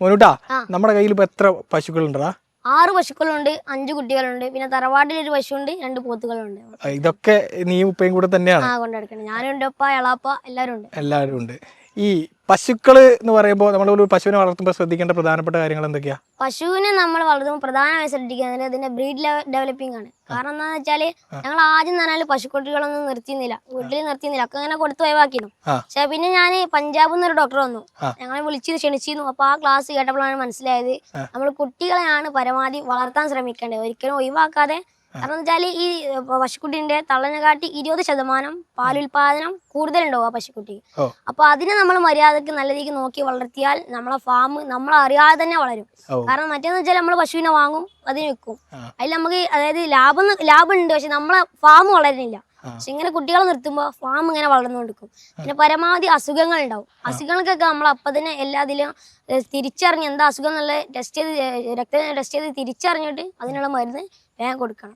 മോനൂട്ടാ നമ്മുടെ കയ്യിൽ ഇപ്പൊ എത്ര പശുക്കളുണ്ടാ? 6 പശുക്കളുണ്ട്, 5 കുട്ടികളുണ്ട്, പിന്നെ തറവാട്ടിൽ ഒരു പശുണ്ട്, 2 പോത്തുകളുണ്ട്. ഇതൊക്കെ നീ ഉപ്പയും കൂടെ തന്നെയാണ് കൊണ്ടെടുക്കണം. ഞാനും എൻ്റെ ഉപ്പ, എളാപ്പ എല്ലാവരും ഉണ്ട്. ഈ പശുക്കള് എന്ന് പറയുമ്പോൾ നമ്മൾ ഒരു പശുവിനെ വളർത്തുമ്പോൾ ശ്രദ്ധിക്കേണ്ട പ്രധാനപ്പെട്ട കാര്യങ്ങൾ എന്തൊക്കെയാ? പശുവിനെ നമ്മൾ വളർത്തുമ്പോൾ പ്രധാനമായി ശ്രദ്ധിക്കുന്നത് അതിന്റെ ബ്രീഡ് ഡെവലപ്പിംഗ് ആണ്. കാരണം എന്താണെന്ന് വെച്ചാൽ ഞങ്ങൾ ആദ്യം പറഞ്ഞാൽ പശുക്കുട്ടികളൊന്നും നിർത്തിയിരുന്നില്ല, വീട്ടിൽ നിർത്തിയിരുന്നില്ല, ഒക്കെ അങ്ങനെ കൊടുത്തു ഒഴിവാക്കിയിരുന്നു. പക്ഷെ പിന്നെ ഞാൻ പഞ്ചാബിൽ നിന്ന് ഒരു ഡോക്ടർ വന്നു, ഞങ്ങളെ വിളിച്ച് ക്ഷണിച്ചിരുന്നു. അപ്പൊ ആ ക്ലാസ് കേട്ടപ്പോഴാണ് മനസ്സിലായത് നമ്മൾ കുട്ടികളെയാണ് പരമാവധി വളർത്താൻ ശ്രമിക്കേണ്ടത്, ഒരിക്കലും ഒഴിവാക്കാതെ. കാരണം വെച്ചാൽ ഈ പശുക്കുട്ടിന്റെ തള്ളനെ കാട്ടി 20% പാലുൽപാദനം കൂടുതലുണ്ടാവും ആ പശുക്കുട്ടി. അപ്പൊ അതിനെ നമ്മൾ മര്യാദക്ക് നല്ല രീതിക്ക് നോക്കി വളർത്തിയാൽ നമ്മളെ ഫാം നമ്മളറിയാതെ തന്നെ വളരും. കാരണം മറ്റേന്ന് വെച്ചാൽ നമ്മൾ പശുവിനെ വാങ്ങും, അതിന് വിൽക്കും, അതിൽ നമുക്ക് അതായത് ലാഭം ഉണ്ട്, പക്ഷെ നമ്മളെ ഫാം വളരുന്നില്ല. പക്ഷെ ഇങ്ങനെ കുട്ടികളെ നിർത്തുമ്പോൾ ഫാം ഇങ്ങനെ വളർന്നുകൊണ്ടിരിക്കും. പിന്നെ പരമാവധി അസുഖങ്ങൾ ഉണ്ടാവും. അസുഖങ്ങൾക്കൊക്കെ നമ്മൾ അപ്പം തന്നെ എല്ലാത്തിലും തിരിച്ചറിഞ്ഞ് എന്താ അസുഖം എന്നുള്ള രക്തം ടെസ്റ്റ് ചെയ്ത് തിരിച്ചറിഞ്ഞിട്ട് അതിനുള്ള മരുന്ന് വേഗം കൊടുക്കണം.